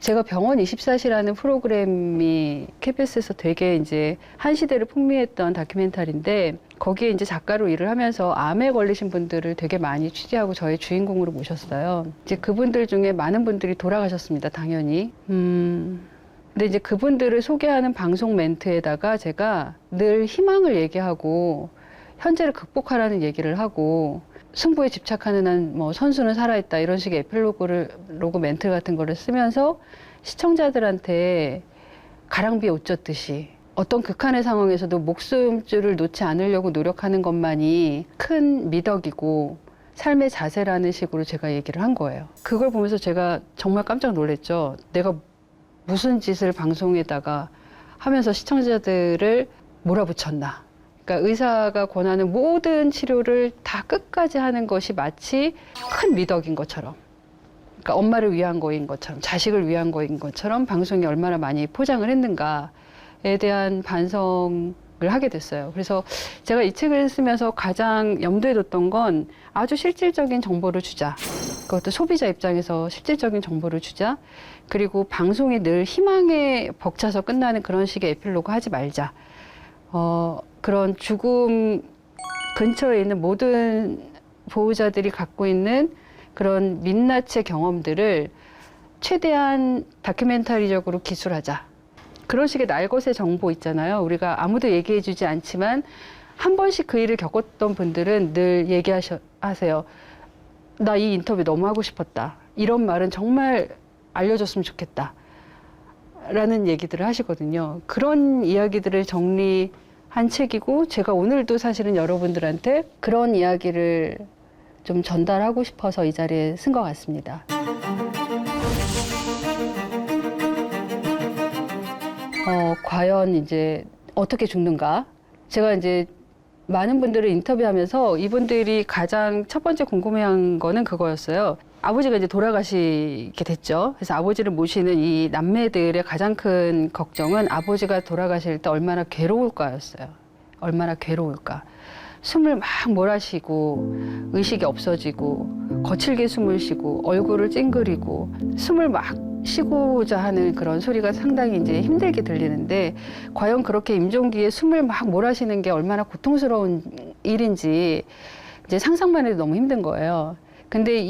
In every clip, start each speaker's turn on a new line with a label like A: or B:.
A: 제가 병원 24시라는 프로그램이 KBS에서 되게 이제 한 시대를 풍미했던 다큐멘터리인데 거기에 이제 작가로 일을 하면서 암에 걸리신 분들을 되게 많이 취재하고 저의 주인공으로 모셨어요. 이제 그분들 중에 많은 분들이 돌아가셨습니다, 당연히. 근데 이제 그분들을 소개하는 방송 멘트에다가 제가 늘 희망을 얘기하고 현재를 극복하라는 얘기를 하고 승부에 집착하는 한 뭐 선수는 살아있다 이런 식의 에필로그 멘트 같은 거를 쓰면서 시청자들한테 가랑비에 옷 젖듯이 어떤 극한의 상황에서도 목숨줄을 놓지 않으려고 노력하는 것만이 큰 미덕이고 삶의 자세라는 식으로 제가 얘기를 한 거예요. 그걸 보면서 제가 정말 깜짝 놀랐죠. 내가 무슨 짓을 방송에다가 하면서 시청자들을 몰아붙였나. 그러니까 의사가 권하는 모든 치료를 다 끝까지 하는 것이 마치 큰 미덕인 것처럼, 그러니까 엄마를 위한 거인 것처럼, 자식을 위한 거인 것처럼 방송이 얼마나 많이 포장을 했는가에 대한 반성을 하게 됐어요. 그래서 제가 이 책을 쓰면서 가장 염두에 뒀던 건 아주 실질적인 정보를 주자. 그것도 소비자 입장에서 실질적인 정보를 주자. 그리고 방송이 늘 희망에 벅차서 끝나는 그런 식의 에필로그 하지 말자. 그런 죽음 근처에 있는 모든 보호자들이 갖고 있는 그런 민낯의 경험들을 최대한 다큐멘터리적으로 기술하자. 그런 식의 날것의 정보 있잖아요. 우리가 아무도 얘기해주지 않지만 한 번씩 그 일을 겪었던 분들은 늘 얘기하세요. 나 이 인터뷰 너무 하고 싶었다. 이런 말은 정말 알려줬으면 좋겠다. 라는 얘기들을 하시거든요. 그런 이야기들을 정리한 책이고 제가 오늘도 사실은 여러분들한테 그런 이야기를 좀 전달하고 싶어서 이 자리에 쓴 것 같습니다. 과연 이제 어떻게 죽는가? 제가 이제 많은 분들을 인터뷰하면서 이분들이 가장 첫 번째 궁금해한 거는 그거였어요. 아버지가 이제 돌아가시게 됐죠. 그래서 아버지를 모시는 이 남매들의 가장 큰 걱정은 아버지가 돌아가실 때 얼마나 괴로울까였어요. 얼마나 괴로울까. 숨을 막 몰아쉬고 의식이 없어지고 거칠게 숨을 쉬고 얼굴을 찡그리고 숨을 막 쉬고자 하는 그런 소리가 상당히 이제 힘들게 들리는데 과연 그렇게 임종기에 숨을 막 몰아쉬는 게 얼마나 고통스러운 일인지 이제 상상만 해도 너무 힘든 거예요. 근데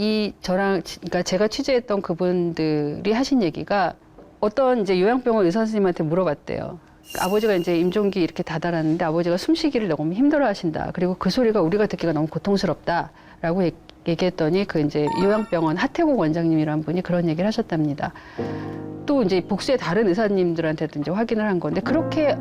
A: 그러니까 제가 취재했던 그분들이 하신 얘기가 어떤 이제 요양병원 의사 선생님한테 물어봤대요. 아버지가 이제 임종기 이렇게 다다랐는데 아버지가 숨쉬기를 너무 힘들어 하신다. 그리고 그 소리가 우리가 듣기가 너무 고통스럽다라고 얘기했더니 그 이제 요양병원 하태국 원장님이라는 분이 그런 얘기를 하셨답니다. 또 이제 복수의 다른 의사님들한테도 이제 확인을 한 건데 그렇게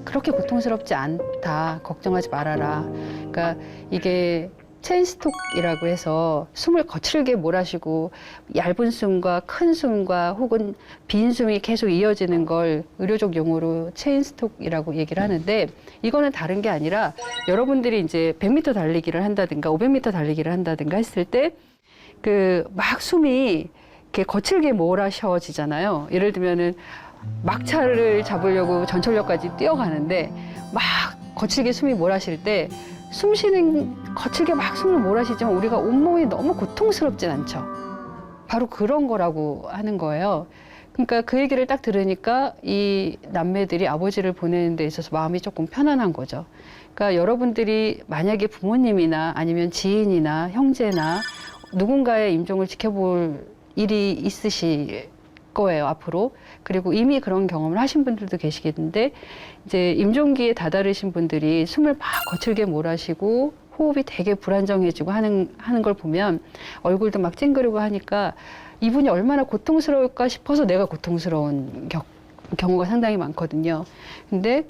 A: 고통스럽지 않다. 걱정하지 말아라. 그러니까 이게 체인스톡이라고 해서 숨을 거칠게 몰아쉬고 얇은 숨과 큰 숨과 혹은 빈 숨이 계속 이어지는 걸 의료적 용어로 체인스톡이라고 얘기를 하는데 이거는 다른 게 아니라 여러분들이 이제 100m 달리기를 한다든가 500m 달리기를 한다든가 했을 때 그 막 숨이 이렇게 거칠게 몰아쉬어지잖아요. 예를 들면은 막차를 잡으려고 전철역까지 뛰어가는데 막 거칠게 숨이 몰아쉴 때 숨 쉬는 거칠게 막 숨을 몰아쉬지만 우리가 온몸이 너무 고통스럽진 않죠. 바로 그런 거라고 하는 거예요. 그러니까 그 얘기를 딱 들으니까 이 남매들이 아버지를 보내는 데 있어서 마음이 조금 편안한 거죠. 그러니까 여러분들이 만약에 부모님이나 아니면 지인이나 형제나 누군가의 임종을 지켜볼 일이 있으실 거예요, 앞으로. 그리고 이미 그런 경험을 하신 분들도 계시겠는데 이제 임종기에 다다르신 분들이 숨을 막 거칠게 몰아쉬고 호흡이 되게 불안정해지고 하는 걸 보면 얼굴도 막 찡그리고 하니까 이분이 얼마나 고통스러울까 싶어서 내가 고통스러운 경우가 상당히 많거든요. 근데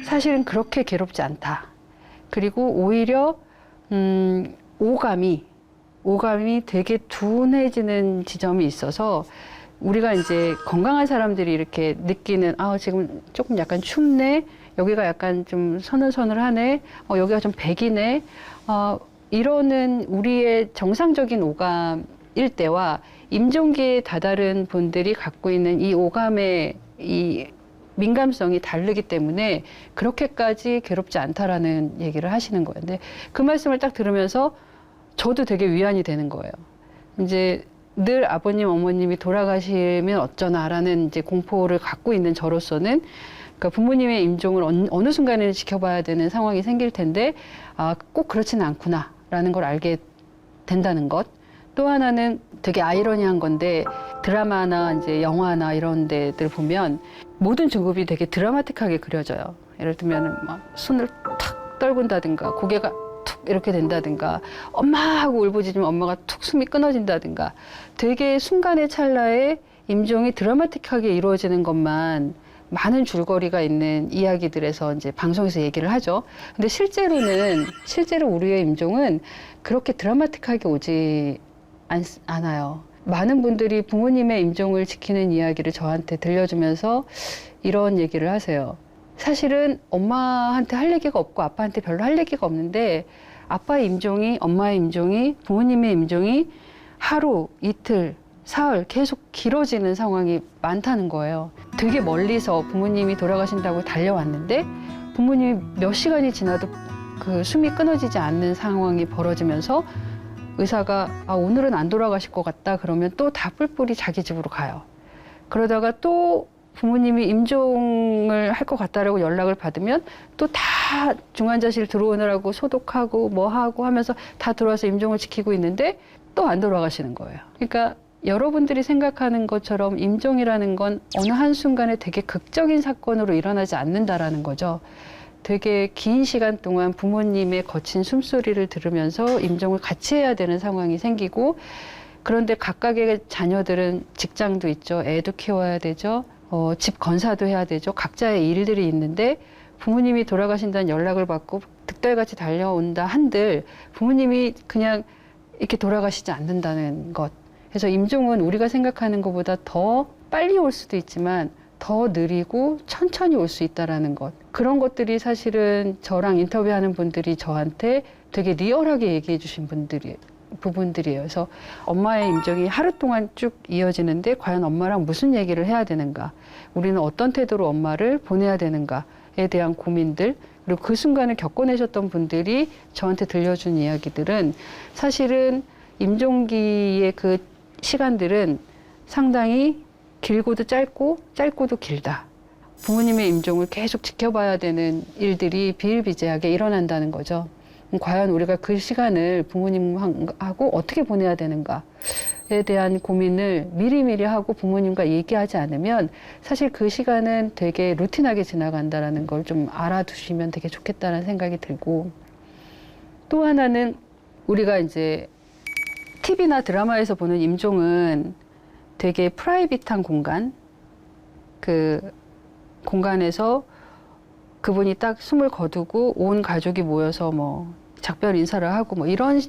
A: 사실은 그렇게 괴롭지 않다. 그리고 오히려 오감이 되게 둔해지는 지점이 있어서 우리가 이제 건강한 사람들이 이렇게 느끼는 지금 조금 약간 춥네, 여기가 약간 좀 서늘서늘하네, 여기가 좀 백이네, 이러는 우리의 정상적인 오감일 때와 임종기에 다다른 분들이 갖고 있는 이 오감의 이 민감성이 다르기 때문에 그렇게까지 괴롭지 않다라는 얘기를 하시는 거예요. 근데 그 말씀을 딱 들으면서 저도 되게 위안이 되는 거예요. 이제 늘 아버님, 어머님이 돌아가시면 어쩌나라는 이제 공포를 갖고 있는 저로서는 그러니까 부모님의 임종을 어느 순간에는 지켜봐야 되는 상황이 생길 텐데 꼭 그렇지는 않구나라는 걸 알게 된다는 것. 또 하나는 되게 아이러니한 건데 드라마나 이제 영화나 이런 데들 보면 모든 증후군이 되게 드라마틱하게 그려져요. 예를 들면 막 손을 탁 떨군다든가 고개가 툭 이렇게 된다든가 엄마 하고 울부짖으면 엄마가 툭 숨이 끊어진다든가 되게 순간의 찰나에 임종이 드라마틱하게 이루어지는 것만 많은 줄거리가 있는 이야기들에서 이제 방송에서 얘기를 하죠. 근데 실제로 우리의 임종은 그렇게 드라마틱하게 오지 않아요. 많은 분들이 부모님의 임종을 지키는 이야기를 저한테 들려주면서 이런 얘기를 하세요. 사실은 엄마한테 할 얘기가 없고 아빠한테 별로 할 얘기가 없는데 아빠의 임종이, 엄마의 임종이, 부모님의 임종이 하루, 이틀, 사흘 계속 길어지는 상황이 많다는 거예요. 되게 멀리서 부모님이 돌아가신다고 달려왔는데 부모님이 몇 시간이 지나도 그 숨이 끊어지지 않는 상황이 벌어지면서 의사가 오늘은 안 돌아가실 것 같다 그러면 또 다 뿔뿔이 자기 집으로 가요. 그러다가 또 부모님이 임종을 할 것 같다라고 연락을 받으면 또 다 중환자실 들어오느라고 소독하고 뭐 하고 하면서 다 들어와서 임종을 지키고 있는데 또 안 돌아가시는 거예요. 그러니까 여러분들이 생각하는 것처럼 임종이라는 건 어느 한순간에 되게 극적인 사건으로 일어나지 않는다라는 거죠. 되게 긴 시간 동안 부모님의 거친 숨소리를 들으면서 임종을 같이 해야 되는 상황이 생기고 그런데 각각의 자녀들은 직장도 있죠. 애도 키워야 되죠. 집 건사도 해야 되죠. 각자의 일들이 있는데 부모님이 돌아가신다는 연락을 받고 득달같이 달려온다 한들 부모님이 그냥 이렇게 돌아가시지 않는다는 것. 그래서 임종은 우리가 생각하는 것보다 더 빨리 올 수도 있지만 더 느리고 천천히 올 수 있다라는 것. 그런 것들이 사실은 저랑 인터뷰하는 분들이 저한테 되게 리얼하게 얘기해 주신 부분들이에요. 그래서 엄마의 임종이 하루 동안 쭉 이어지는데 과연 엄마랑 무슨 얘기를 해야 되는가? 우리는 어떤 태도로 엄마를 보내야 되는가에 대한 고민들 그리고 그 순간을 겪어내셨던 분들이 저한테 들려준 이야기들은 사실은 임종기의 그 시간들은 상당히 길고도 짧고 짧고도 길다. 부모님의 임종을 계속 지켜봐야 되는 일들이 비일비재하게 일어난다는 거죠. 과연 우리가 그 시간을 부모님하고 어떻게 보내야 되는가에 대한 고민을 미리미리 하고 부모님과 얘기하지 않으면 사실 그 시간은 되게 루틴하게 지나간다는 걸 좀 알아두시면 되게 좋겠다는 생각이 들고 또 하나는 우리가 이제 TV나 드라마에서 보는 임종은 되게 프라이빗한 공간, 그 공간에서 그분이 딱 숨을 거두고 온 가족이 모여서 뭐 작별 인사를 하고 뭐 이런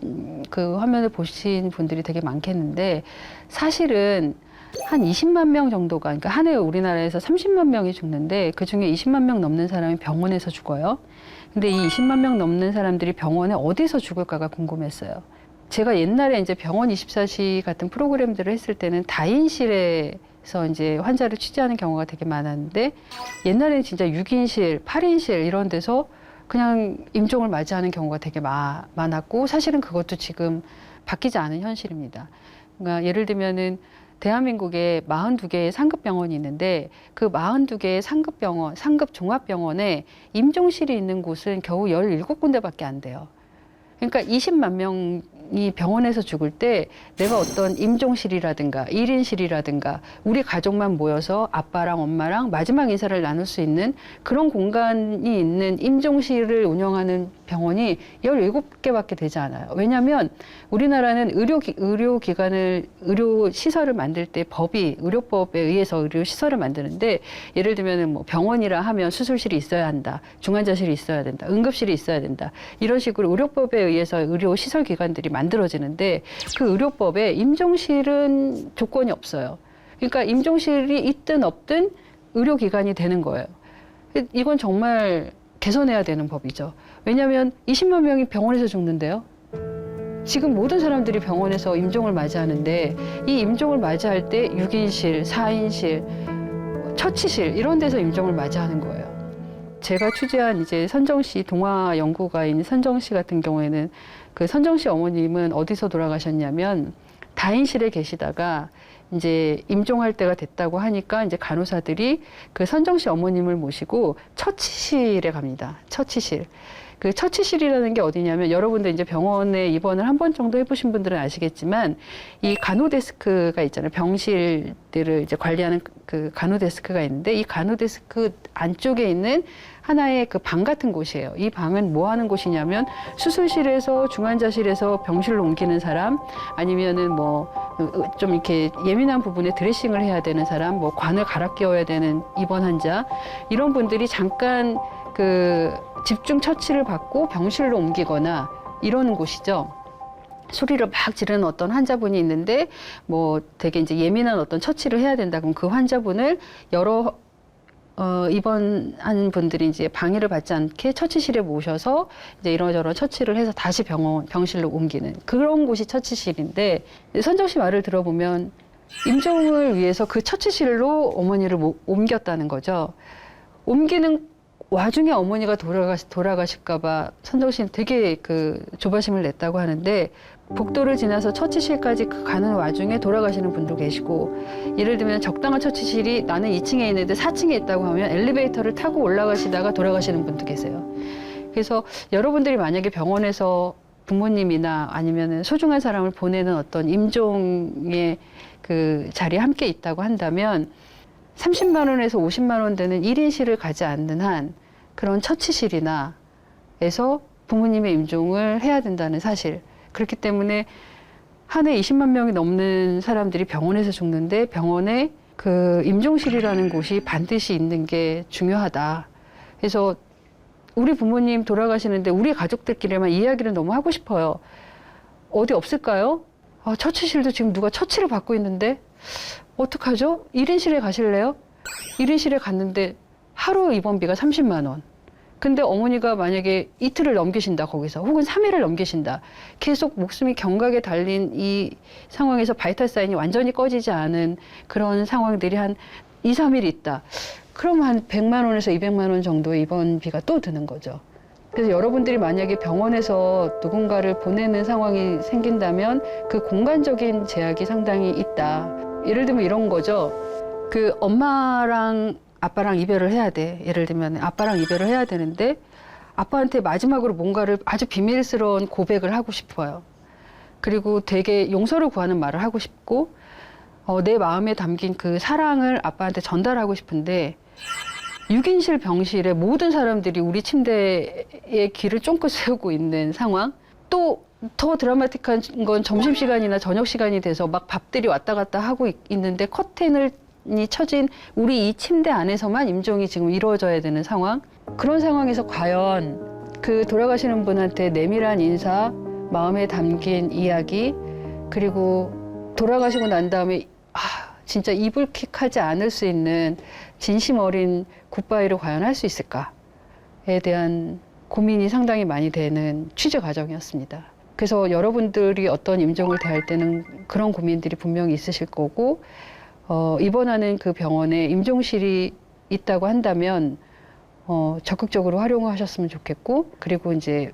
A: 그 화면을 보신 분들이 되게 많겠는데 사실은 한 20만 명 정도가 그러니까 한 해 우리나라에서 30만 명이 죽는데 그중에 20만 명 넘는 사람이 병원에서 죽어요. 근데 이 20만 명 넘는 사람들이 병원에 어디서 죽을까가 궁금했어요. 제가 옛날에 이제 병원 24시 같은 프로그램들을 했을 때는 다인실에서 이제 환자를 취재하는 경우가 되게 많았는데 옛날에는 진짜 6인실, 8인실 이런 데서 그냥 임종을 맞이하는 경우가 되게 많았고 사실은 그것도 지금 바뀌지 않은 현실입니다. 그러니까 예를 들면은 대한민국에 42개의 상급병원이 있는데 그 42개의 상급병원, 상급 종합병원에 임종실이 있는 곳은 겨우 17군데밖에 안 돼요. 그러니까 20만 명이 병원에서 죽을 때 내가 어떤 임종실이라든가 1인실이라든가 우리 가족만 모여서 아빠랑 엄마랑 마지막 인사를 나눌 수 있는 그런 공간이 있는 임종실을 운영하는 병원이 17개밖에 되지 않아요. 왜냐하면 우리나라는 의료시설을 만들 때 의료법에 의해서 의료시설을 만드는데 예를 들면 뭐 병원이라 하면 수술실이 있어야 한다. 중환자실이 있어야 된다. 응급실이 있어야 된다. 이런 식으로 의료법에 의해서 의료시설기관들이 만들어지는데 그 의료법에 임종실은 조건이 없어요. 그러니까 임종실이 있든 없든 의료기관이 되는 거예요. 이건 정말 개선해야 되는 법이죠. 왜냐하면 20만 명이 병원에서 죽는데요. 지금 모든 사람들이 병원에서 임종을 맞이하는데 이 임종을 맞이할 때 6인실, 4인실, 처치실 이런 데서 임종을 맞이하는 거예요. 제가 취재한 이제 선정시 동화 연구가인 선정시 같은 경우에는 그 선정시 어머님은 어디서 돌아가셨냐면 다인실에 계시다가 이제 임종할 때가 됐다고 하니까 이제 간호사들이 그 선정 씨 어머님을 모시고 처치실에 갑니다. 처치실. 그 처치실이라는 게 어디냐면 여러분들 이제 병원에 입원을 한 번 정도 해보신 분들은 아시겠지만 이 간호 데스크가 있잖아요. 병실들을 이제 관리하는 그 간호 데스크가 있는데 이 간호 데스크 안쪽에 있는 하나의 그 방 같은 곳이에요. 이 방은 뭐 하는 곳이냐면 수술실에서 중환자실에서 병실로 옮기는 사람 아니면은 뭐 좀 이렇게 예민한 부분에 드레싱을 해야 되는 사람 뭐 관을 갈아 끼워야 되는 입원 환자 이런 분들이 잠깐 그 집중 처치를 받고 병실로 옮기거나 이러는 곳이죠. 소리를 막 지르는 어떤 환자분이 있는데 뭐 되게 이제 예민한 어떤 처치를 해야 된다 그럼 그 환자분을 여러 입원한 분들이 이제 방해를 받지 않게 처치실에 모셔서 이제 이런저런 처치를 해서 다시 병실로 옮기는 그런 곳이 처치실인데 선정 씨 말을 들어보면 임종을 위해서 그 처치실로 어머니를 옮겼다는 거죠. 옮기는 와중에 어머니가 돌아가실까봐 선정 씨는 되게 그 조바심을 냈다고 하는데 복도를 지나서 처치실까지 가는 와중에 돌아가시는 분도 계시고 예를 들면 적당한 처치실이 나는 2층에 있는데 4층에 있다고 하면 엘리베이터를 타고 올라가시다가 돌아가시는 분도 계세요. 그래서 여러분들이 만약에 병원에서 부모님이나 아니면 소중한 사람을 보내는 어떤 임종의 그 자리에 함께 있다고 한다면 30만 원에서 50만 원 되는 1인실을 가지 않는 한 그런 처치실이나 에서 부모님의 임종을 해야 된다는 사실. 그렇기 때문에 한 해 20만 명이 넘는 사람들이 병원에서 죽는데 병원에 그 임종실이라는 곳이 반드시 있는 게 중요하다. 그래서 우리 부모님 돌아가시는데 우리 가족들끼리만 이야기를 너무 하고 싶어요. 어디 없을까요? 처치실도 지금 누가 처치를 받고 있는데 어떡하죠? 1인실에 가실래요? 1인실에 갔는데 하루 입원비가 30만 원. 근데 어머니가 만약에 이틀을 넘기신다 거기서 혹은 3일을 넘기신다. 계속 목숨이 경각에 달린 이 상황에서 바이탈 사인이 완전히 꺼지지 않은 그런 상황들이 한 2, 3일 있다. 그럼 한 100만 원에서 200만 원 정도의 입원비가 또 드는 거죠. 그래서 여러분들이 만약에 병원에서 누군가를 보내는 상황이 생긴다면 그 공간적인 제약이 상당히 있다. 예를 들면 이런 거죠. 그 엄마랑 아빠랑 이별을 해야 돼. 예를 들면 아빠랑 이별을 해야 되는데 아빠한테 마지막으로 뭔가를 아주 비밀스러운 고백을 하고 싶어요. 그리고 되게 용서를 구하는 말을 하고 싶고 내 마음에 담긴 그 사랑을 아빠한테 전달하고 싶은데 6인실 병실에 모든 사람들이 우리 침대에 귀를 쫑긋 세우고 있는 상황. 또 더 드라마틱한 건 점심시간이나 저녁시간이 돼서 막 밥들이 왔다 갔다 하고 있는데 커튼이 쳐진 우리 이 침대 안에서만 임종이 지금 이루어져야 되는 상황. 그런 상황에서 과연 그 돌아가시는 분한테 내밀한 인사, 마음에 담긴 이야기, 그리고 돌아가시고 난 다음에 진짜 이불킥하지 않을 수 있는 진심 어린 굿바이를 과연 할 수 있을까에 대한 고민이 상당히 많이 되는 취재 과정이었습니다. 그래서 여러분들이 어떤 임종을 대할 때는 그런 고민들이 분명히 있으실 거고 입원하는 그 병원에 임종실이 있다고 한다면 적극적으로 활용하셨으면 좋겠고 그리고 이제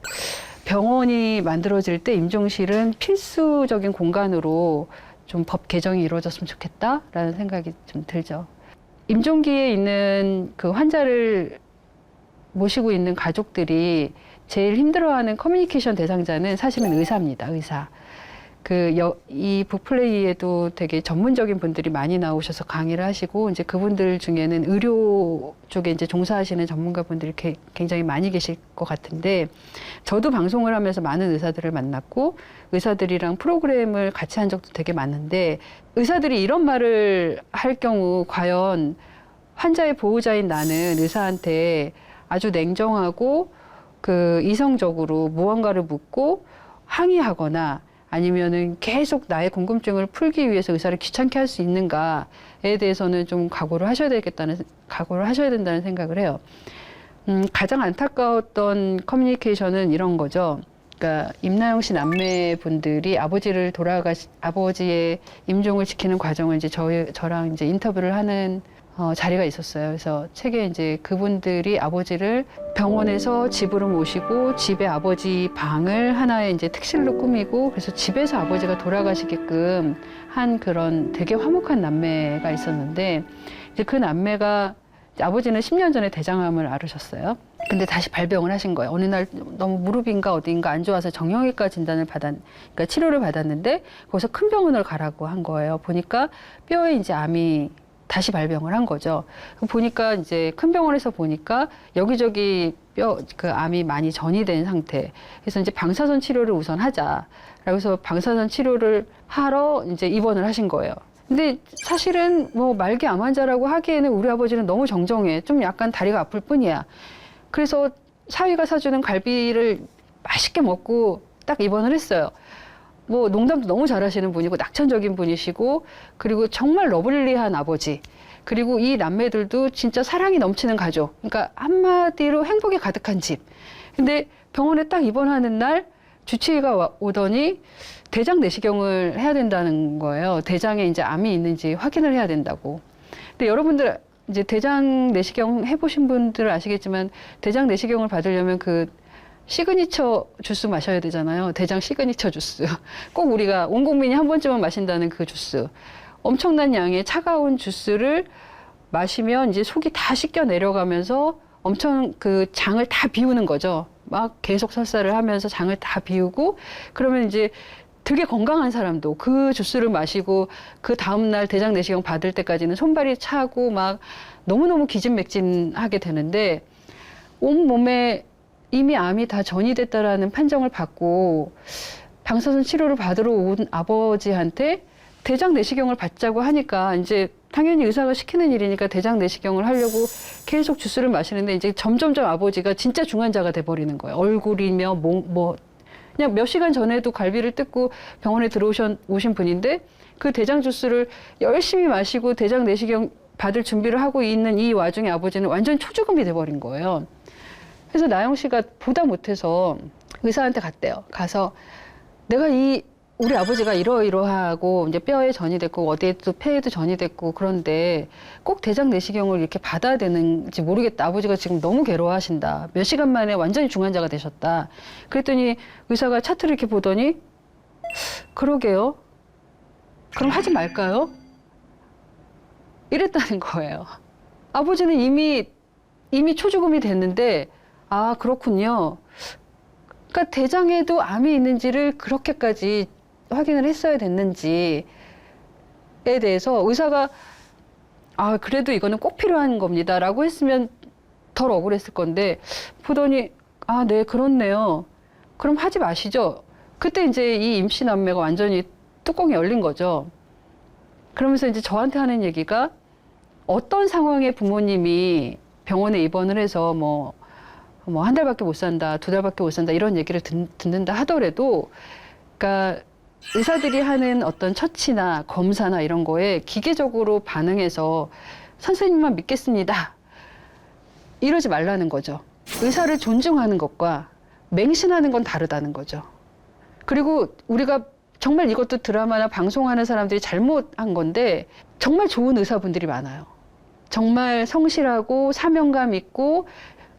A: 병원이 만들어질 때 임종실은 필수적인 공간으로 좀 법 개정이 이루어졌으면 좋겠다라는 생각이 좀 들죠. 임종기에 있는 그 환자를 모시고 있는 가족들이 제일 힘들어하는 커뮤니케이션 대상자는 사실은 의사입니다. 의사. 이 북플레이에도 되게 전문적인 분들이 많이 나오셔서 강의를 하시고, 이제 그분들 중에는 의료 쪽에 이제 종사하시는 전문가분들이 굉장히 많이 계실 것 같은데, 저도 방송을 하면서 많은 의사들을 만났고, 의사들이랑 프로그램을 같이 한 적도 되게 많은데, 의사들이 이런 말을 할 경우, 과연 환자의 보호자인 나는 의사한테 아주 냉정하고, 이성적으로 무언가를 묻고 항의하거나, 아니면은 계속 나의 궁금증을 풀기 위해서 의사를 귀찮게 할 수 있는가에 대해서는 좀 각오를 하셔야 된다는 생각을 해요. 가장 안타까웠던 커뮤니케이션은 이런 거죠. 그러니까 임나영 씨 남매분들이 아버지의 임종을 지키는 과정을 이제 저랑 이제 인터뷰를 하는 자리가 있었어요. 그래서 책에 이제 그분들이 아버지를 병원에서 집으로 모시고 집에 아버지 방을 하나의 이제 특실로 꾸미고 그래서 집에서 아버지가 돌아가시게끔 한 그런 되게 화목한 남매가 있었는데 이제 그 남매가 아버지는 10년 전에 대장암을 앓으셨어요. 근데 다시 발병을 하신 거예요. 어느 날 너무 무릎인가 어디인가 안 좋아서 정형외과 진단을 그러니까 치료를 받았는데 거기서 큰 병원을 가라고 한 거예요. 보니까 뼈에 이제 암이 다시 발병을 한 거죠. 보니까 이제 큰 병원에서 보니까 여기저기 그 암이 많이 전이된 상태. 그래서 이제 방사선 치료를 우선 하자. 그래서 방사선 치료를 하러 이제 입원을 하신 거예요. 근데 사실은 뭐 말기 암 환자라고 하기에는 우리 아버지는 너무 정정해. 좀 약간 다리가 아플 뿐이야. 그래서 사위가 사주는 갈비를 맛있게 먹고 딱 입원을 했어요. 뭐 농담도 너무 잘하시는 분이고 낙천적인 분이시고 그리고 정말 러블리한 아버지 그리고 이 남매들도 진짜 사랑이 넘치는 가족 그러니까 한마디로 행복이 가득한 집. 근데 병원에 딱 입원하는 날 주치의가 오더니 대장 내시경을 해야 된다는 거예요. 대장에 이제 암이 있는지 확인을 해야 된다고. 근데 여러분들 이제 대장 내시경 해보신 분들 아시겠지만 대장 내시경을 받으려면 그 시그니처 주스 마셔야 되잖아요. 대장 시그니처 주스. 꼭 우리가 온 국민이 한 번쯤은 마신다는 그 주스. 엄청난 양의 차가운 주스를 마시면 이제 속이 다 씻겨 내려가면서 엄청 그 장을 다 비우는 거죠. 막 계속 설사를 하면서 장을 다 비우고 그러면 이제 되게 건강한 사람도 그 주스를 마시고 그 다음날 대장 내시경 받을 때까지는 손발이 차고 막 너무너무 기진맥진하게 되는데 온몸에 이미 암이 다 전이됐다라는 판정을 받고 방사선 치료를 받으러 온 아버지한테 대장 내시경을 받자고 하니까 이제 당연히 의사가 시키는 일이니까 대장 내시경을 하려고 계속 주스를 마시는데 이제 점점점 아버지가 진짜 중환자가 돼버리는 거예요. 얼굴이며 뭐 그냥 몇 시간 전에도 갈비를 뜯고 병원에 오신 분인데 그 대장 주스를 열심히 마시고 대장 내시경 받을 준비를 하고 있는 이 와중에 아버지는 완전 초죽음이 돼버린 거예요. 그래서 나영 씨가 보다 못해서 의사한테 갔대요. 가서 내가 우리 아버지가 이러이러하고 이제 뼈에 전이 됐고 어디에 또 폐에도 전이 됐고 그런데 꼭 대장 내시경을 이렇게 받아야 되는지 모르겠다. 아버지가 지금 너무 괴로워하신다. 몇 시간 만에 완전히 중환자가 되셨다. 그랬더니 의사가 차트를 이렇게 보더니 그러게요. 그럼 하지 말까요? 이랬다는 거예요. 아버지는 이미 초죽음이 됐는데 아 그렇군요. 그러니까 대장에도 암이 있는지를 그렇게까지 확인을 했어야 됐는지에 대해서 의사가 아 그래도 이거는 꼭 필요한 겁니다라고 했으면 덜 억울했을 건데 보더니 아 네 그렇네요. 그럼 하지 마시죠. 그때 이제 이 임시 남매가 완전히 뚜껑이 열린 거죠. 그러면서 이제 저한테 하는 얘기가 어떤 상황에 부모님이 병원에 입원을 해서 뭐 한 달밖에 못 산다, 2달밖에 못 산다 이런 얘기를 듣는다 하더라도 그러니까 의사들이 하는 어떤 처치나 검사나 이런 거에 기계적으로 반응해서 선생님만 믿겠습니다. 이러지 말라는 거죠. 의사를 존중하는 것과 맹신하는 건 다르다는 거죠. 그리고 우리가 정말 이것도 드라마나 방송하는 사람들이 잘못한 건데 정말 좋은 의사분들이 많아요. 정말 성실하고 사명감 있고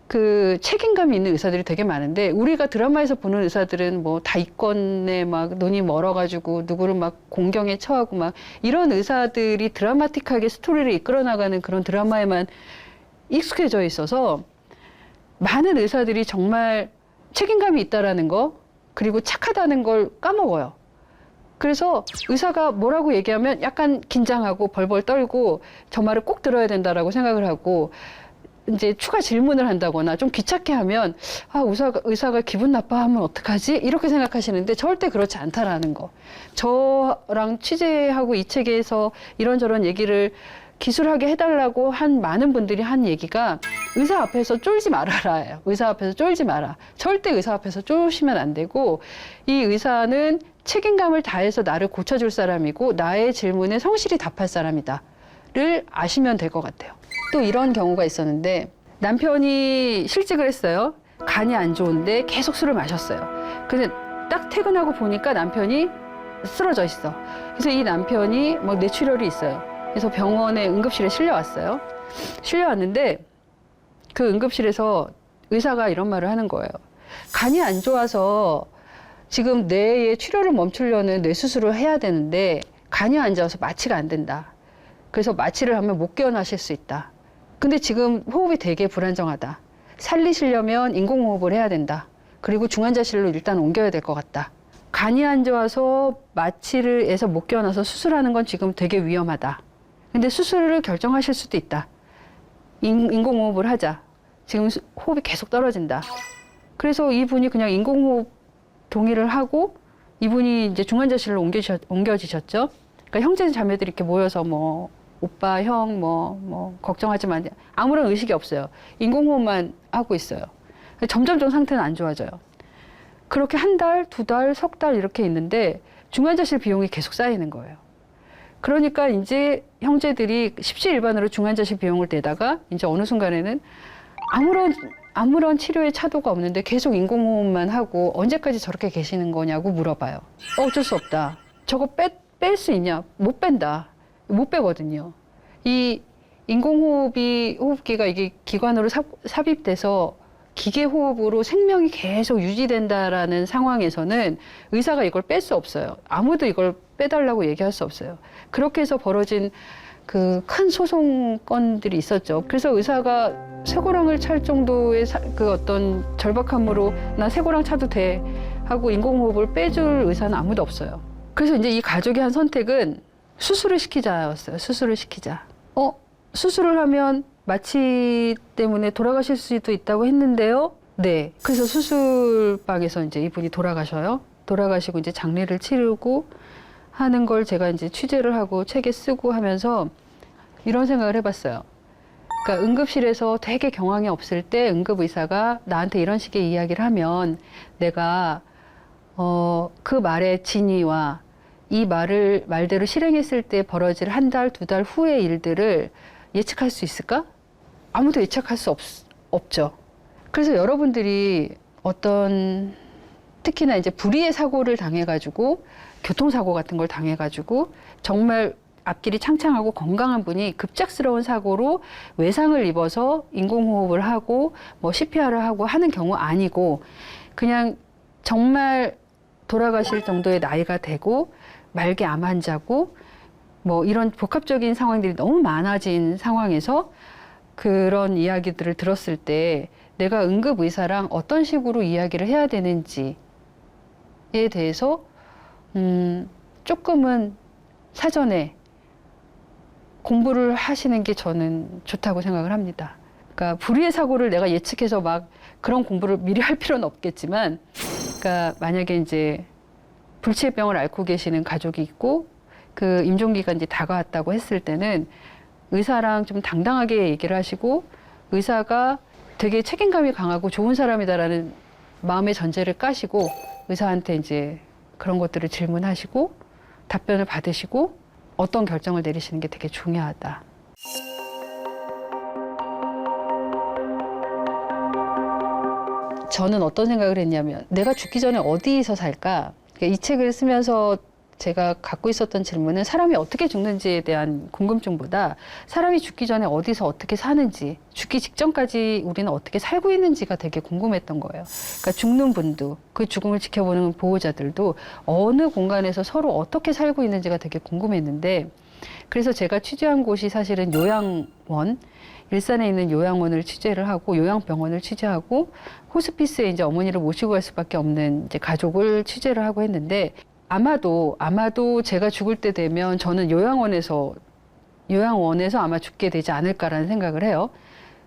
A: 그 책임감이 있는 의사들이 되게 많은데 우리가 드라마에서 보는 의사들은 뭐 다 이권에 막 눈이 멀어가지고 누구를 막 공경에 처하고 막 이런 의사들이 드라마틱하게 스토리를 이끌어 나가는 그런 드라마에만 익숙해져 있어서 많은 의사들이 정말 책임감이 있다라는 거 그리고 착하다는 걸 까먹어요. 그래서 의사가 뭐라고 얘기하면 약간 긴장하고 벌벌 떨고 저 말을 꼭 들어야 된다라고 생각을 하고 이제 추가 질문을 한다거나 좀 귀찮게 하면 아 의사가 기분 나빠하면 어떡하지? 이렇게 생각하시는데 절대 그렇지 않다라는 거. 저랑 취재하고 이 책에서 이런저런 얘기를 기술하게 해달라고 한 많은 분들이 한 얘기가 의사 앞에서 쫄지 말아라예요. 의사 앞에서 쫄지 마라. 절대 의사 앞에서 쫄시면 안 되고 이 의사는 책임감을 다해서 나를 고쳐줄 사람이고 나의 질문에 성실히 답할 사람이다를 아시면 될 것 같아요. 또 이런 경우가 있었는데 남편이 실직을 했어요. 간이 안 좋은데 계속 술을 마셨어요. 근데 딱 퇴근하고 보니까 남편이 쓰러져 있어. 그래서 이 남편이 막 뇌출혈이 있어요. 그래서 병원에 응급실에 실려왔어요. 실려왔는데 그 응급실에서 의사가 이런 말을 하는 거예요. 간이 안 좋아서 지금 뇌의 출혈을 멈추려는 뇌 수술을 해야 되는데 간이 안 좋아서 마취가 안 된다. 그래서 마취를 하면 못 깨어나실 수 있다. 근데 지금 호흡이 되게 불안정하다. 살리시려면 인공호흡을 해야 된다. 그리고 중환자실로 일단 옮겨야 될 것 같다. 간이 안 좋아서 마취를 해서 못 깨어나서 수술하는 건 지금 되게 위험하다. 근데 수술을 결정하실 수도 있다. 인공호흡을 하자. 지금 호흡이 계속 떨어진다. 그래서 이분이 그냥 인공호흡 동의를 하고 이분이 이제 중환자실로 옮겨지셨죠. 그러니까 형제 자매들이 이렇게 모여서 뭐 오빠, 형, 뭐 걱정하지 마. 아무런 의식이 없어요. 인공호흡만 하고 있어요. 점점점 상태는 안 좋아져요. 그렇게 한 달, 두 달, 석 달 이렇게 있는데 중환자실 비용이 계속 쌓이는 거예요. 그러니까 이제 형제들이 십시일반으로 중환자실 비용을 내다가 이제 어느 순간에는 아무런 치료의 차도가 없는데 계속 인공호흡만 하고 언제까지 저렇게 계시는 거냐고 물어봐요. 어쩔 수 없다. 저거 뺄 수 있냐? 못 뺀다. 못 빼거든요. 이 호흡기가 이게 기관으로 삽입돼서 기계 호흡으로 생명이 계속 유지된다라는 상황에서는 의사가 이걸 뺄 수 없어요. 아무도 이걸 빼달라고 얘기할 수 없어요. 그렇게 해서 벌어진 그 큰 소송 건들이 있었죠. 그래서 의사가 쇠고랑을 찰 정도의 그 어떤 절박함으로 나 쇠고랑 차도 돼 하고 인공호흡을 빼줄 의사는 아무도 없어요. 그래서 이제 이 가족이 한 선택은 수술을 시키자였어요. 수술을 시키자. 수술을 하면 마취 때문에 돌아가실 수도 있다고 했는데요. 네. 그래서 수술방에서 이제 이분이 돌아가셔요. 돌아가시고 이제 장례를 치르고 하는 걸 제가 이제 취재를 하고 책에 쓰고 하면서 이런 생각을 해봤어요. 그러니까 응급실에서 되게 경황이 없을 때 응급의사가 나한테 이런 식의 이야기를 하면 내가 그 말의 진위와 이 말대로 실행했을 때 벌어질 한 달, 두 달 후의 일들을 예측할 수 있을까? 아무도 예측할 수 없죠. 그래서 여러분들이 특히나 이제 불의의 사고를 당해가지고 교통사고 같은 걸 당해가지고 정말 앞길이 창창하고 건강한 분이 급작스러운 사고로 외상을 입어서 인공호흡을 하고 뭐 CPR을 하고 하는 경우 아니고 그냥 정말 돌아가실 정도의 나이가 되고 말기 암 환자고 뭐 이런 복합적인 상황들이 너무 많아진 상황에서 그런 이야기들을 들었을 때 내가 응급의사랑 어떤 식으로 이야기를 해야 되는지에 대해서 조금은 사전에 공부를 하시는 게 저는 좋다고 생각을 합니다. 그러니까 불의의 사고를 내가 예측해서 막 그런 공부를 미리 할 필요는 없겠지만, 그러니까 만약에 이제 불치병을 앓고 계시는 가족이 있고 그 임종기가 이제 다가왔다고 했을 때는 의사랑 좀 당당하게 얘기를 하시고 의사가 되게 책임감이 강하고 좋은 사람이다라는 마음의 전제를 까시고 의사한테 이제 그런 것들을 질문하시고 답변을 받으시고 어떤 결정을 내리시는 게 되게 중요하다. 저는 어떤 생각을 했냐면 내가 죽기 전에 어디서 살까? 이 책을 쓰면서 제가 갖고 있었던 질문은 사람이 어떻게 죽는지에 대한 궁금증보다 사람이 죽기 전에 어디서 어떻게 사는지, 죽기 직전까지 우리는 어떻게 살고 있는지가 되게 궁금했던 거예요. 그러니까 죽는 분도, 그 죽음을 지켜보는 보호자들도 어느 공간에서 서로 어떻게 살고 있는지가 되게 궁금했는데, 그래서 제가 취재한 곳이 사실은 요양원, 일산에 있는 요양원을 취재를 하고 요양병원을 취재하고 호스피스에 이제 어머니를 모시고 갈 수밖에 없는 이제 가족을 취재를 하고 했는데, 아마도 제가 죽을 때 되면 저는 요양원에서 아마 죽게 되지 않을까라는 생각을 해요.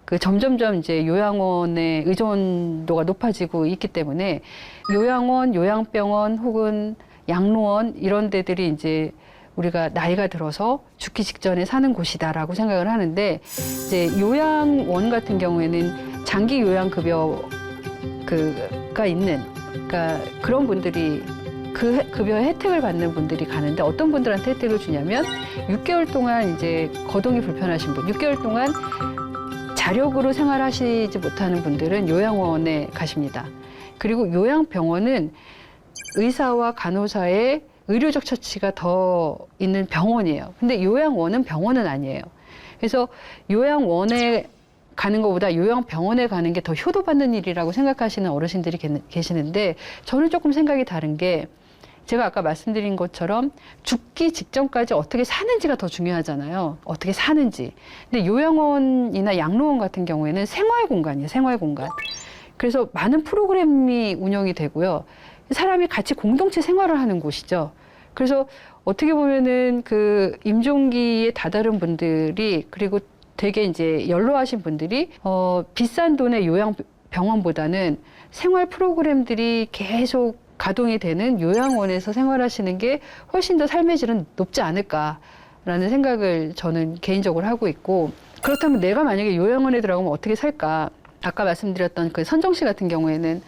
A: 그 점점점 이제 요양원의 의존도가 높아지고 있기 때문에 요양원, 요양병원 혹은 양로원 이런 데들이 이제 우리가 나이가 들어서 죽기 직전에 사는 곳이다라고 생각을 하는데, 이제 요양원 같은 경우에는 장기 요양급여가 있는, 그러니까 그런 분들이 그 급여의 혜택을 받는 분들이 가는데, 어떤 분들한테 혜택을 주냐면 6개월 동안 이제 거동이 불편하신 분, 6개월 동안 자력으로 생활하시지 못하는 분들은 요양원에 가십니다. 그리고 요양병원은 의사와 간호사의 의료적 처치가 더 있는 병원이에요. 근데 요양원은 병원은 아니에요. 그래서 요양원에 가는 것보다 요양병원에 가는 게 더 효도받는 일이라고 생각하시는 어르신들이 계시는데 저는 조금 생각이 다른 게 제가 아까 말씀드린 것처럼 죽기 직전까지 어떻게 사는지가 더 중요하잖아요. 어떻게 사는지. 근데 요양원이나 양로원 같은 경우에는 생활 공간이에요. 생활 공간. 그래서 많은 프로그램이 운영이 되고요. 사람이 같이 공동체 생활을 하는 곳이죠. 그래서 어떻게 보면은 그 임종기에 다다른 분들이 그리고 되게 이제 연로하신 분들이 비싼 돈의 요양병원보다는 생활 프로그램들이 계속 가동이 되는 요양원에서 생활하시는 게 훨씬 더 삶의 질은 높지 않을까라는 생각을 저는 개인적으로 하고 있고 그렇다면 내가 만약에 요양원에 들어가면 어떻게 살까? 아까 말씀드렸던 그 선정 씨 같은 경우에는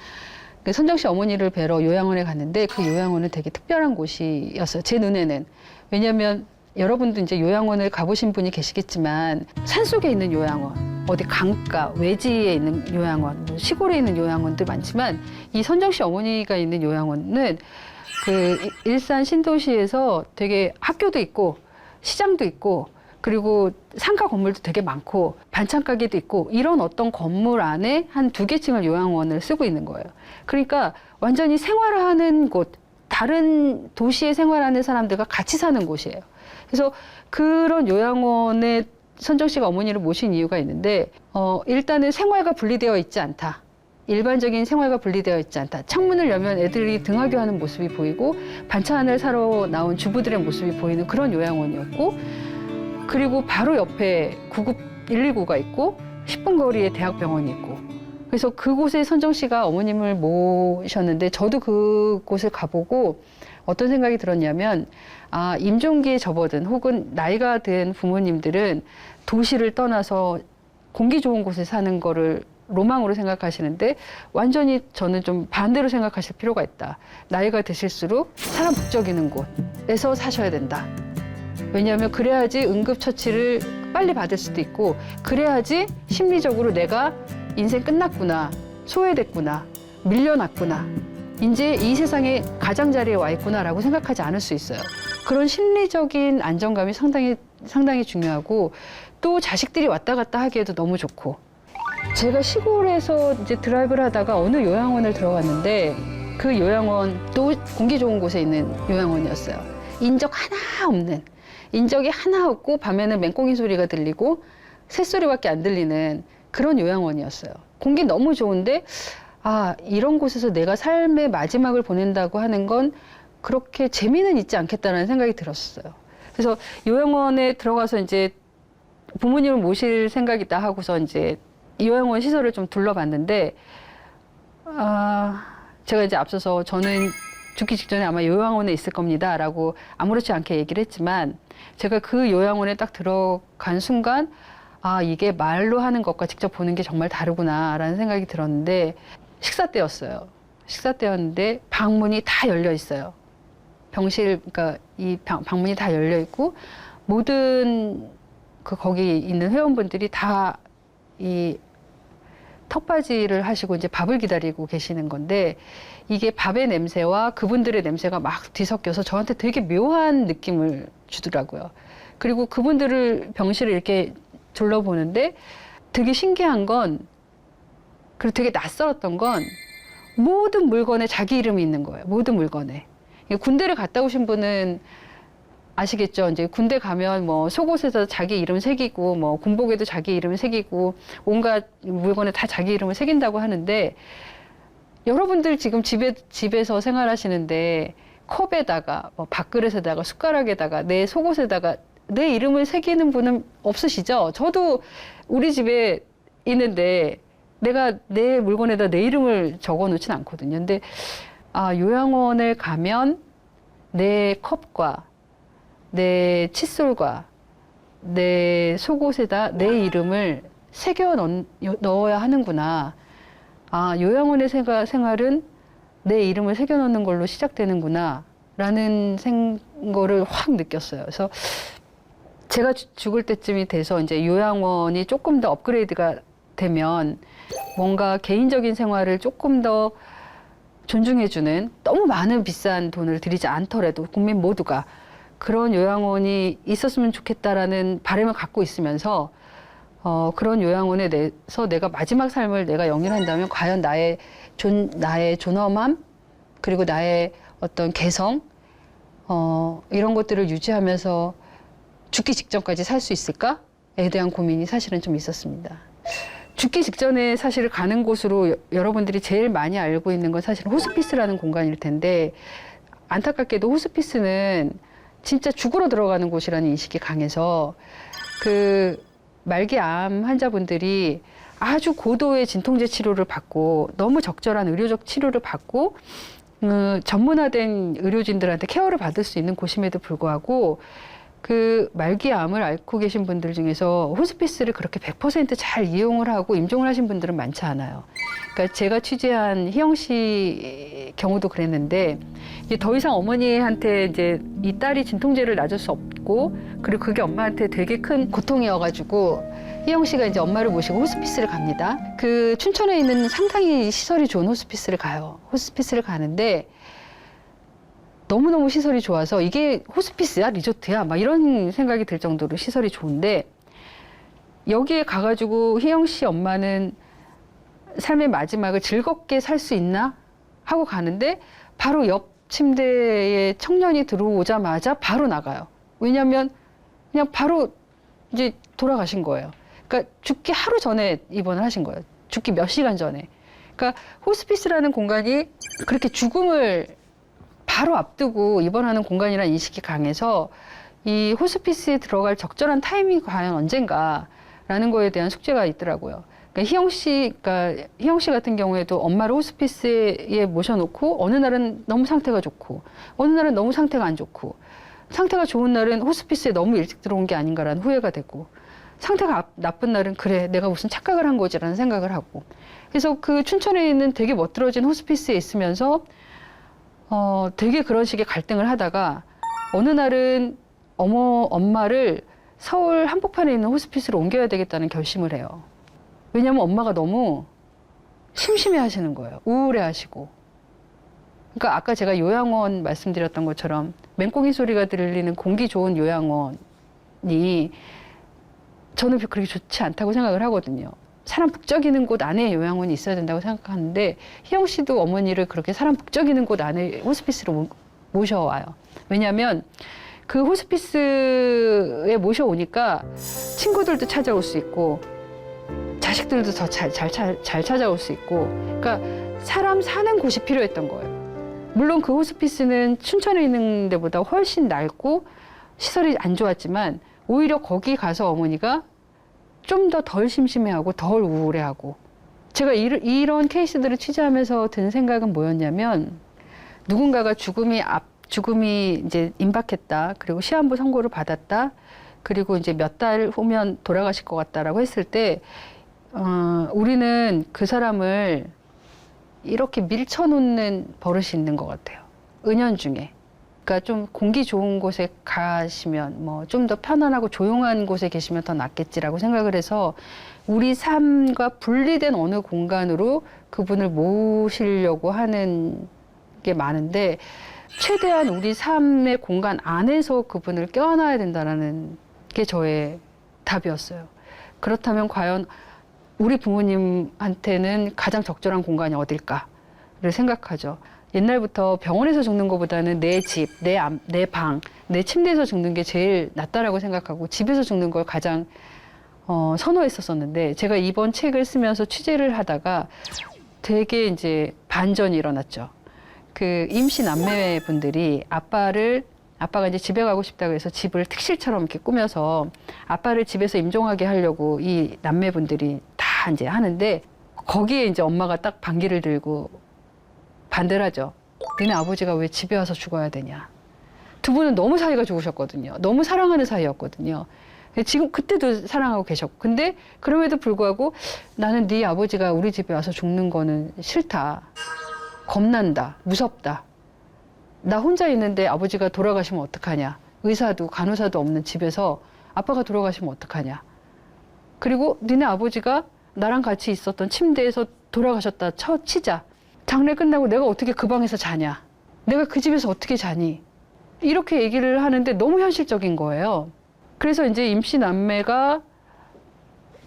A: 그 선정 씨 어머니를 뵈러 요양원에 갔는데 그 요양원은 되게 특별한 곳이었어요. 제 눈에는. 왜냐하면 여러분도 이제 요양원을 가보신 분이 계시겠지만 산속에 있는 요양원, 어디 강가, 외지에 있는 요양원, 뭐 시골에 있는 요양원들 많지만 이 선정 씨 어머니가 있는 요양원은 그 일산 신도시에서 되게 학교도 있고 시장도 있고 그리고 상가 건물도 되게 많고 반찬 가게도 있고 이런 어떤 건물 안에 한 2개 층을 요양원을 쓰고 있는 거예요. 그러니까 완전히 생활하는 곳, 다른 도시에 생활하는 사람들과 같이 사는 곳이에요. 그래서 그런 요양원에 선정 씨가 어머니를 모신 이유가 있는데 일단은 생활과 분리되어 있지 않다. 일반적인 생활과 분리되어 있지 않다. 창문을 열면 애들이 등하교하는 모습이 보이고 반찬을 사러 나온 주부들의 모습이 보이는 그런 요양원이었고 그리고 바로 옆에 구급 119가 있고 10분 거리에 대학병원이 있고 그래서 그곳에 선정 씨가 어머님을 모셨는데 저도 그곳을 가보고 어떤 생각이 들었냐면 임종기에 접어든 혹은 나이가 든 부모님들은 도시를 떠나서 공기 좋은 곳에 사는 거를 로망으로 생각하시는데 완전히 저는 좀 반대로 생각하실 필요가 있다. 나이가 드실수록 사람 북적이는 곳에서 사셔야 된다. 왜냐하면 그래야지 응급처치를 빨리 받을 수도 있고 그래야지 심리적으로 내가 인생 끝났구나, 소외됐구나, 밀려났구나, 이제 이 세상에 가장자리에 와 있구나라고 생각하지 않을 수 있어요. 그런 심리적인 안정감이 상당히 중요하고 또 자식들이 왔다 갔다 하기에도 너무 좋고 제가 시골에서 이제 드라이브를 하다가 어느 요양원을 들어갔는데 그 요양원 또 공기 좋은 곳에 있는 요양원이었어요. 인적 하나 없는 인적이 하나 없고 밤에는 맹꽁이 소리가 들리고 새소리밖에 안 들리는 그런 요양원이었어요. 공기 너무 좋은데 이런 곳에서 내가 삶의 마지막을 보낸다고 하는 건 그렇게 재미는 있지 않겠다는 생각이 들었어요. 그래서 요양원에 들어가서 이제 부모님을 모실 생각이다 하고서 이제 요양원 시설을 좀 둘러봤는데 제가 이제 앞서서 저는 죽기 직전에 아마 요양원에 있을 겁니다라고 아무렇지 않게 얘기를 했지만 제가 그 요양원에 딱 들어간 순간 이게 말로 하는 것과 직접 보는 게 정말 다르구나라는 생각이 들었는데 식사 때였어요. 식사 때였는데 방문이 다 열려 있어요. 병실, 그러니까 이 방문이 다 열려 있고 모든 거기 있는 회원분들이 다 이 턱받이를 하시고 이제 밥을 기다리고 계시는 건데 이게 밥의 냄새와 그분들의 냄새가 막 뒤섞여서 저한테 되게 묘한 느낌을 주더라고요. 그리고 그분들을 병실을 이렇게 둘러보는데 되게 신기한 건 그리고 되게 낯설었던 건 모든 물건에 자기 이름이 있는 거예요. 모든 물건에. 군대를 갔다 오신 분은 아시겠죠? 이제 군대 가면 뭐 속옷에서 자기 이름 새기고 뭐 군복에도 자기 이름 새기고 온갖 물건에 다 자기 이름을 새긴다고 하는데 여러분들 지금 집에서 생활하시는데 컵에다가 뭐 밥그릇에다가 숟가락에다가 내 속옷에다가 내 이름을 새기는 분은 없으시죠? 저도 우리 집에 있는데 내가 내 물건에다 내 이름을 적어 놓진 않거든요. 근데 요양원을 가면 내 컵과 내 칫솔과 내 속옷에다 내 이름을 새겨 넣어야 하는구나. 요양원의 생활은 내 이름을 새겨 넣는 걸로 시작되는구나. 라는 거를 확 느꼈어요. 그래서 제가 죽을 때쯤이 돼서 이제 요양원이 조금 더 업그레이드가 되면 뭔가 개인적인 생활을 조금 더 존중해주는 너무 많은 비싼 돈을 들이지 않더라도 국민 모두가 그런 요양원이 있었으면 좋겠다라는 바람을 갖고 있으면서 그런 요양원에 내서 내가 마지막 삶을 내가 영위한다면 과연 나의 존엄함 그리고 나의 어떤 개성 이런 것들을 유지하면서 죽기 직전까지 살 수 있을까에 대한 고민이 사실은 좀 있었습니다. 죽기 직전에 사실 가는 곳으로 여러분들이 제일 많이 알고 있는 건 사실 호스피스라는 공간일 텐데 안타깝게도 호스피스는 진짜 죽으러 들어가는 곳이라는 인식이 강해서 그 말기암 환자분들이 아주 고도의 진통제 치료를 받고 너무 적절한 의료적 치료를 받고 전문화된 의료진들한테 케어를 받을 수 있는 곳임에도 불구하고 그 말기암을 앓고 계신 분들 중에서 호스피스를 그렇게 100%잘 이용을 하고 임종을 하신 분들은 많지 않아요. 그러니까 제가 취재한 희영 씨 경우도 그랬는데 이제 더 이상 어머니한테 이제 이 딸이 진통제를 놔줄 수 없고 그리고 그게 엄마한테 되게 큰 고통이어가지고 희영 씨가 이제 엄마를 모시고 호스피스를 갑니다. 그 춘천에 있는 상당히 시설이 좋은 호스피스를 가요. 호스피스를 가는데 너무너무 시설이 좋아서 이게 호스피스야? 리조트야? 막 이런 생각이 들 정도로 시설이 좋은데 여기에 가가지고 희영 씨 엄마는 삶의 마지막을 즐겁게 살 수 있나? 하고 가는데 바로 옆 침대에 청년이 들어오자마자 바로 나가요. 왜냐면 그냥 바로 이제 돌아가신 거예요. 그러니까 죽기 하루 전에 입원을 하신 거예요. 죽기 몇 시간 전에. 그러니까 호스피스라는 공간이 그렇게 죽음을 바로 앞두고 입원하는 공간이라는 인식이 강해서 이 호스피스에 들어갈 적절한 타이밍이 과연 언젠가라는 거에 대한 숙제가 있더라고요. 그러니까 희영 씨 같은 경우에도 엄마를 호스피스에 모셔놓고 어느 날은 너무 상태가 좋고 어느 날은 너무 상태가 안 좋고 상태가 좋은 날은 호스피스에 너무 일찍 들어온 게 아닌가라는 후회가 되고 상태가 나쁜 날은 그래 내가 무슨 착각을 한 거지라는 생각을 하고 그래서 그 춘천에 있는 되게 멋들어진 호스피스에 있으면서 되게 그런 식의 갈등을 하다가 어느 날은 엄마를 서울 한복판에 있는 호스피스로 옮겨야 되겠다는 결심을 해요. 왜냐하면 엄마가 너무 심심해 하시는 거예요. 우울해 하시고. 그러니까 아까 제가 요양원 말씀드렸던 것처럼 맹꽁이 소리가 들리는 공기 좋은 요양원이 저는 그렇게 좋지 않다고 생각을 하거든요. 사람 북적이는 곳 안에 요양원이 있어야 된다고 생각하는데 희영 씨도 어머니를 그렇게 사람 북적이는 곳 안에 호스피스로 모셔와요. 왜냐하면 그 호스피스에 모셔오니까 친구들도 찾아올 수 있고 자식들도 더 잘 찾아올 수 있고 그러니까 사람 사는 곳이 필요했던 거예요. 물론 그 호스피스는 춘천에 있는 데보다 훨씬 낡고 시설이 안 좋았지만 오히려 거기 가서 어머니가 좀 더 덜 심심해하고 덜 우울해하고 제가 이런 케이스들을 취재하면서 든 생각은 뭐였냐면 누군가가 죽음이 이제 임박했다. 그리고 시한부 선고를 받았다. 그리고 이제 몇 달 후면 돌아가실 것 같다라고 했을 때 우리는 그 사람을 이렇게 밀쳐놓는 버릇이 있는 것 같아요. 은연중에. 그러니까 좀 공기 좋은 곳에 가시면 뭐 좀 더 편안하고 조용한 곳에 계시면 더 낫겠지라고 생각을 해서 우리 삶과 분리된 어느 공간으로 그분을 모시려고 하는 게 많은데 최대한 우리 삶의 공간 안에서 그분을 껴안아야 된다는 게 저의 답이었어요. 그렇다면 과연 우리 부모님한테는 가장 적절한 공간이 어딜까를 생각하죠. 옛날부터 병원에서 죽는 것보다는 내 집, 내 방, 내 침대에서 죽는 게 제일 낫다라고 생각하고 집에서 죽는 걸 가장 선호했었는데 제가 이번 책을 쓰면서 취재를 하다가 되게 이제 반전이 일어났죠. 그 임시 남매분들이 아빠가 이제 집에 가고 싶다고 해서 집을 특실처럼 이렇게 꾸며서 아빠를 집에서 임종하게 하려고 이 남매분들이 다 이제 하는데 거기에 이제 엄마가 딱 반기를 들고 반대를 하죠. 너네 아버지가 왜 집에 와서 죽어야 되냐. 두 분은 너무 사이가 좋으셨거든요. 너무 사랑하는 사이였거든요. 지금 그때도 사랑하고 계셨고. 근데 그럼에도 불구하고 나는 네 아버지가 우리 집에 와서 죽는 거는 싫다. 겁난다. 무섭다. 나 혼자 있는데 아버지가 돌아가시면 어떡하냐. 의사도 간호사도 없는 집에서 아빠가 돌아가시면 어떡하냐. 그리고 너네 아버지가 나랑 같이 있었던 침대에서 돌아가셨다 치자. 장례 끝나고 내가 어떻게 그 방에서 자냐? 내가 그 집에서 어떻게 자니? 이렇게 얘기를 하는데 너무 현실적인 거예요. 그래서 이제 임씨 남매가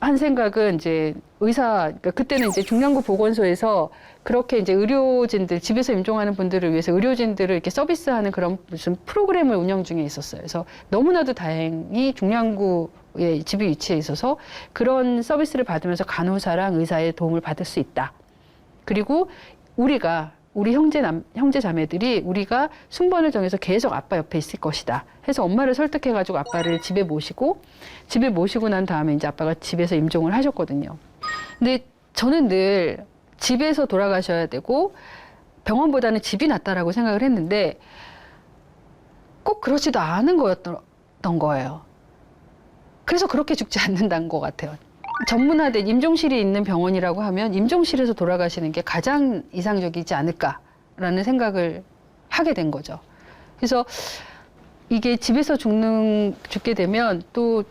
A: 한 생각은 이제 그러니까 그때는 이제 중량구 보건소에서 그렇게 이제 의료진들, 집에서 임종하는 분들을 위해서 의료진들을 이렇게 서비스하는 그런 무슨 프로그램을 운영 중에 있었어요. 그래서 너무나도 다행히 중량구에 집이 위치해 있어서 그런 서비스를 받으면서 간호사랑 의사의 도움을 받을 수 있다. 그리고 우리 형제 자매들이 우리가 순번을 정해서 계속 아빠 옆에 있을 것이다. 해서 엄마를 설득해가지고 아빠를 집에 모시고 난 다음에 이제 아빠가 집에서 임종을 하셨거든요. 근데 저는 늘 집에서 돌아가셔야 되고 병원보다는 집이 낫다라고 생각을 했는데 꼭 그렇지도 않은 거였던 거예요. 그래서 그렇게 죽지 않는다는 것 같아요. 전문화된 임종실이 있는 병원이라고 하면 임종실에서 돌아가시는 게 가장 이상적이지 않을까라는 생각을 하게 된 거죠. 그래서 이게 집에서 죽게 되면 또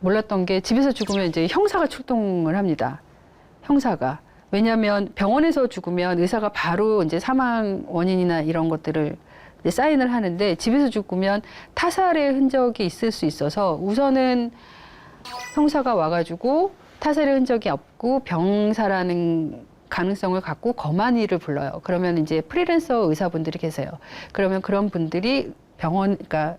A: 몰랐던 게 집에서 죽으면 이제 형사가 출동을 합니다. 형사가. 왜냐하면 병원에서 죽으면 의사가 바로 이제 사망 원인이나 이런 것들을 이제 사인을 하는데 집에서 죽으면 타살의 흔적이 있을 수 있어서 우선은 형사가 와가지고 타살의 흔적이 없고 병사라는 가능성을 갖고 검안이를 불러요. 그러면 이제 프리랜서 의사분들이 계세요. 그러면 그런 분들이 그러니까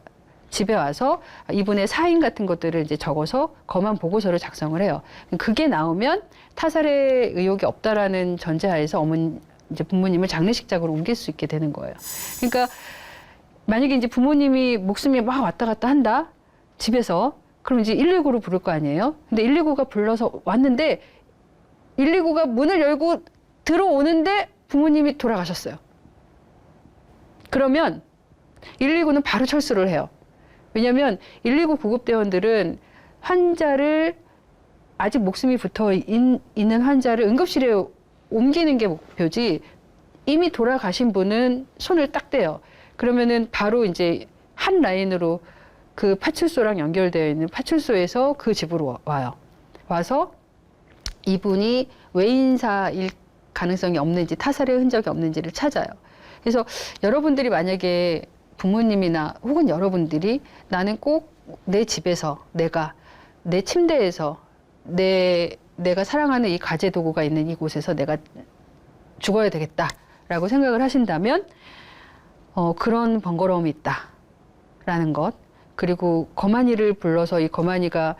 A: 집에 와서 이분의 사인 같은 것들을 이제 적어서 검안 보고서를 작성을 해요. 그게 나오면 타살의 의혹이 없다라는 전제하에서 이제 부모님을 장례식장으로 옮길 수 있게 되는 거예요. 그러니까 만약에 이제 부모님이 목숨이 막 왔다 갔다 한다 집에서 그럼 이제 119로 부를 거 아니에요? 근데 119가 불러서 왔는데 119가 문을 열고 들어오는데 부모님이 돌아가셨어요. 그러면 119는 바로 철수를 해요. 왜냐하면 119 구급대원들은 환자를 아직 목숨이 붙어 있는 환자를 응급실에 옮기는 게 목표지 이미 돌아가신 분은 손을 딱 떼요. 그러면은 바로 이제 한 라인으로 그 파출소랑 연결되어 있는 파출소에서 그 집으로 와요. 와서 이분이 외인사일 가능성이 없는지 타살의 흔적이 없는지를 찾아요. 그래서 여러분들이 만약에 부모님이나 혹은 여러분들이 나는 꼭 내 집에서 내 침대에서 내가 사랑하는 이 가재 도구가 있는 이곳에서 내가 죽어야 되겠다라고 생각을 하신다면 그런 번거로움이 있다라는 것. 그리고 검안이를 불러서 이 검안이가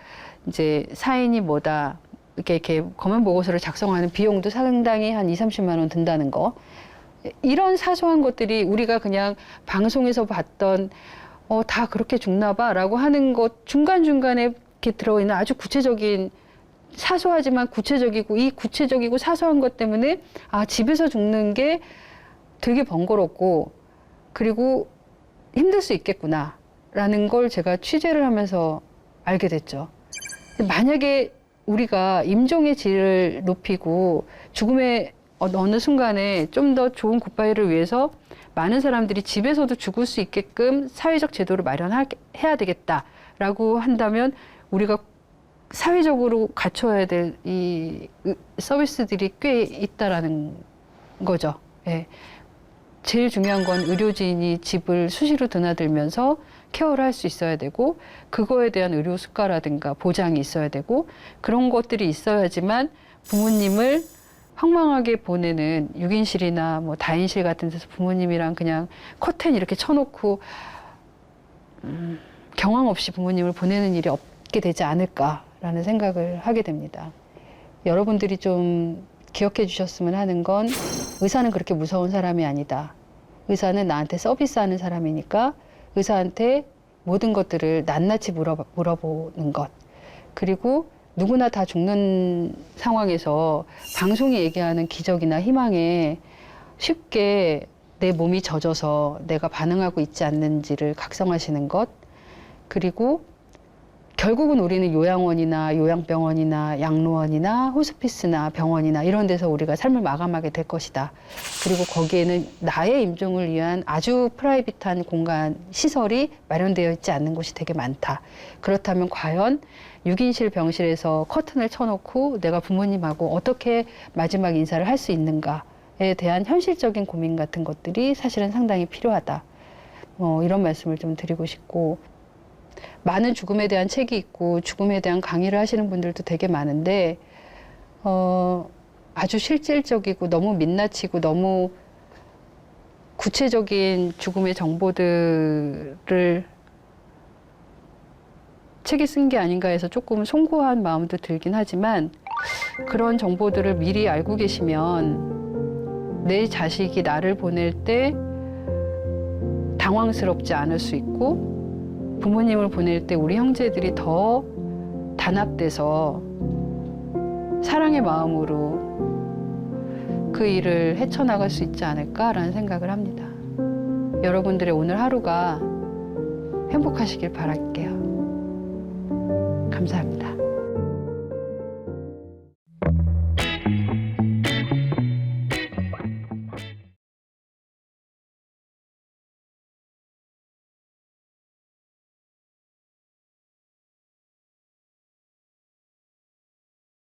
A: 이제 사인이 뭐다 이렇게 검안 보고서를 작성하는 비용도 상당히 한 2~30만 원 든다는 거. 이런 사소한 것들이 우리가 그냥 방송에서 봤던 다 그렇게 죽나 봐라고 하는 것 중간중간에 이렇게 들어있는 아주 구체적인 사소하지만 구체적이고 이 구체적이고 사소한 것 때문에 집에서 죽는 게 되게 번거롭고 그리고 힘들 수 있겠구나라는 걸 제가 취재를 하면서 알게 됐죠. 만약에 우리가 임종의 질을 높이고 죽음의 어느 순간에 좀 더 좋은 굿바이를 위해서 많은 사람들이 집에서도 죽을 수 있게끔 사회적 제도를 마련해야 되겠다라고 한다면 우리가 사회적으로 갖춰야 될 이 서비스들이 꽤 있다라는 거죠. 예. 제일 중요한 건 의료진이 집을 수시로 드나들면서 케어를 할 수 있어야 되고 그거에 대한 의료 수가라든가 보장이 있어야 되고 그런 것들이 있어야지만 부모님을 황망하게 보내는 6인실이나 뭐 다인실 같은 데서 부모님이랑 그냥 커튼 이렇게 쳐놓고 경황 없이 부모님을 보내는 일이 없게 되지 않을까라는 생각을 하게 됩니다. 여러분들이 좀 기억해 주셨으면 하는 건 의사는 그렇게 무서운 사람이 아니다. 의사는 나한테 서비스하는 사람이니까 의사한테 모든 것들을 낱낱이 물어보는 것. 그리고 누구나 다 죽는 상황에서 방송이 얘기하는 기적이나 희망에 쉽게 내 몸이 젖어서 내가 반응하고 있지 않는지를 각성하시는 것. 그리고 결국은 우리는 요양원이나 요양병원이나 양로원이나 호스피스나 병원이나 이런 데서 우리가 삶을 마감하게 될 것이다. 그리고 거기에는 나의 임종을 위한 아주 프라이빗한 공간, 시설이 마련되어 있지 않는 곳이 되게 많다. 그렇다면 과연 6인실 병실에서 커튼을 쳐놓고 내가 부모님하고 어떻게 마지막 인사를 할 수 있는가? 대한 현실적인 고민 같은 것들이 사실은 상당히 필요하다. 이런 말씀을 좀 드리고 싶고, 많은 죽음에 대한 책이 있고 죽음에 대한 강의를 하시는 분들도 되게 많은데 아주 실질적이고 너무 민낯이고 너무 구체적인 죽음의 정보들을 책에 쓴 게 아닌가 해서 조금 송구한 마음도 들긴 하지만, 그런 정보들을 미리 알고 계시면 내 자식이 나를 보낼 때 당황스럽지 않을 수 있고, 부모님을 보낼 때 우리 형제들이 더 단합돼서 사랑의 마음으로 그 일을 헤쳐나갈 수 있지 않을까라는 생각을 합니다. 여러분들의 오늘 하루가 행복하시길 바랄게요. 감사합니다.